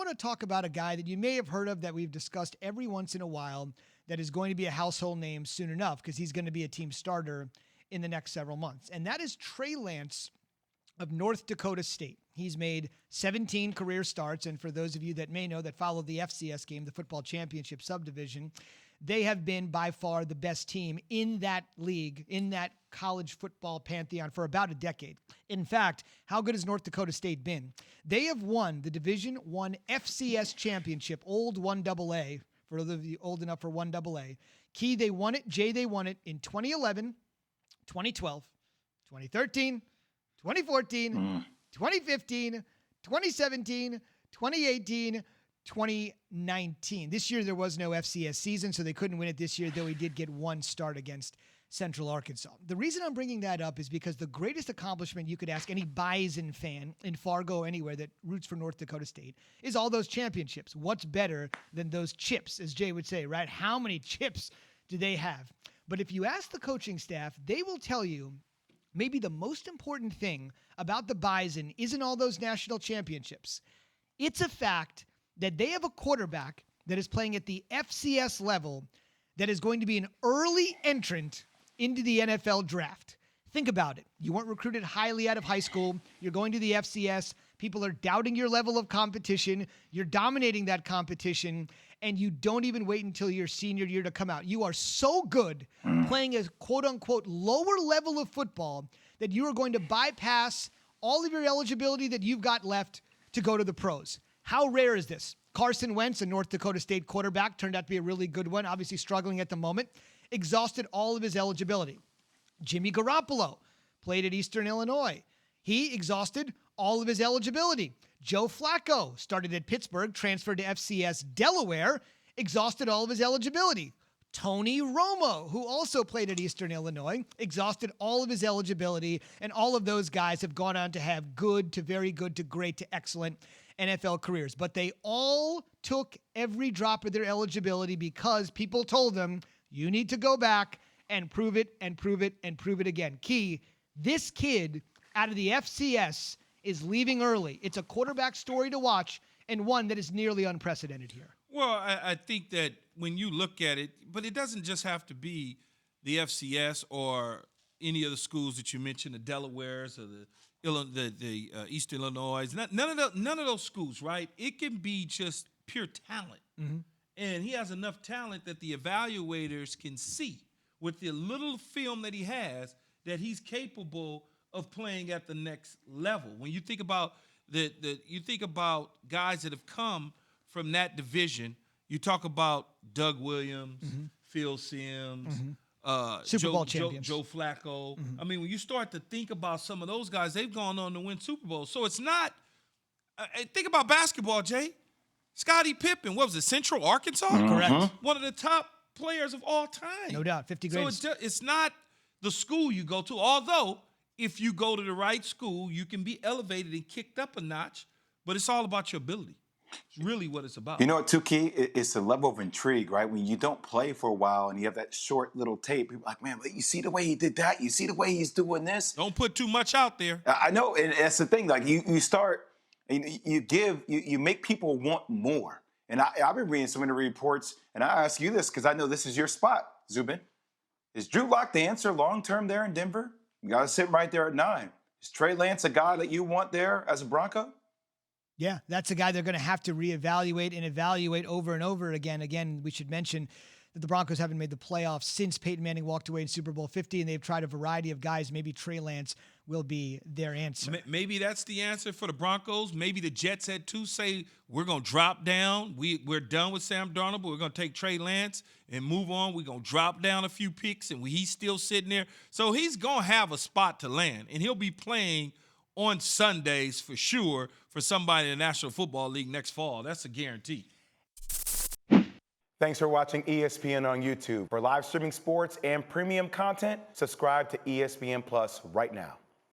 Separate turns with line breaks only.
want to talk about a guy that you may have heard of that we've discussed every once in a while that is going to be a household name soon enough because he's going to be a team starter in the next several months. And that is Trey Lance of North Dakota State. He's made 17 career starts, and for those of you that may know that follow the FCS game, the football championship subdivision, they have been by far the best team in that league, in that college football pantheon for about a decade. In fact, how good has North Dakota State been? They have won the Division I FCS championship, old 1AA, for those of you old enough for 1AA. Key, they won it. Jay, they won it in 2011, 2012, 2013, 2014, 2015, 2017, 2018, 2019. This year there was no FCS season, so they couldn't win it this year, though he did get one start against Central Arkansas. The reason I'm bringing that up is because the greatest accomplishment you could ask any Bison fan in Fargo, anywhere that roots for North Dakota State, is all those championships. What's better than those chips, as Jay would say, right? How many chips do they have? But if you ask the coaching staff, they will tell you maybe the most important thing about the Bison isn't all those national championships. It's a fact that they have a quarterback that is playing at the FCS level that is going to be an early entrant into the NFL draft. Think about it. You weren't recruited highly out of high school. You're going to the FCS. People are doubting your level of competition. You're dominating that competition, and you don't even wait until your senior year to come out. You are so good playing a quote-unquote lower level of football that you are going to bypass all of your eligibility that you've got left to go to the pros. How rare is this? Carson Wentz, a North Dakota State quarterback, turned out to be a really good one, obviously struggling at the moment, exhausted all of his eligibility. Jimmy Garoppolo played at Eastern Illinois. He exhausted all of his eligibility. Joe Flacco started at Pittsburgh, transferred to FCS Delaware, exhausted all of his eligibility. Tony Romo, who also played at Eastern Illinois, exhausted all of his eligibility, and all of those guys have gone on to have good to very good to great to excellent NFL careers. But they all took every drop of their eligibility because people told them, you need to go back and prove it and prove it and prove it again. Key, this kid out of the FCS is leaving early. It's a quarterback story to watch and one that is nearly unprecedented here.
Well, I think that when you look at it, but it doesn't just have to be the FCS or any of the schools that you mentioned, the Delawares or the Eastern Illinois. None of those schools, right? It can be just pure talent. Mm-hmm. And he has enough talent that the evaluators can see with the little film that he has that he's capable of playing at the next level. When you think about you think about guys that have come from that division, you talk about Doug Williams, mm-hmm. Phil Simms, mm-hmm.
Super Bowl champions.
Joe Flacco. Mm-hmm. I mean, when you start to think about some of those guys, they've gone on to win Super Bowls. So it's not think about basketball, Jay. Scottie Pippen, what was it, Central Arkansas?
Mm-hmm. Correct.
One of the top players of all time.
No doubt, 50 grades.
So it's not the school you go to, although if you go to the right school, you can be elevated and kicked up a notch, but it's all about your ability. It's really what it's about.
You know what, too, Key? It's a level of intrigue, right? When you don't play for a while and you have that short little tape, people are like, man, you see the way he did that? You see the way he's doing this?
Don't put too much out there.
I know, and that's the thing. Like, you start, and you make people want more. And I've been reading some of the reports, and I ask you this because I know this is your spot, Zubin. Is Drew Lock the answer long-term there in Denver? You got to sit right there at 9. Is Trey Lance a guy that you want there as a Bronco?
Yeah, that's a guy they're going to have to reevaluate and evaluate over and over again. Again, we should mention that the Broncos haven't made the playoffs since Peyton Manning walked away in Super Bowl 50, and they've tried a variety of guys. Maybe Trey Lance will be their answer.
Maybe that's the answer for the Broncos. Maybe the Jets had to say, we're going to drop down. We're done with Sam Darnold, but we're going to take Trey Lance and move on. We're going to drop down a few picks, and he's still sitting there. So he's going to have a spot to land, and he'll be playing on Sundays for sure for somebody in the National Football League next fall. That's a guarantee.
Thanks for watching ESPN on YouTube. For live streaming sports and premium content, subscribe to ESPN Plus right now.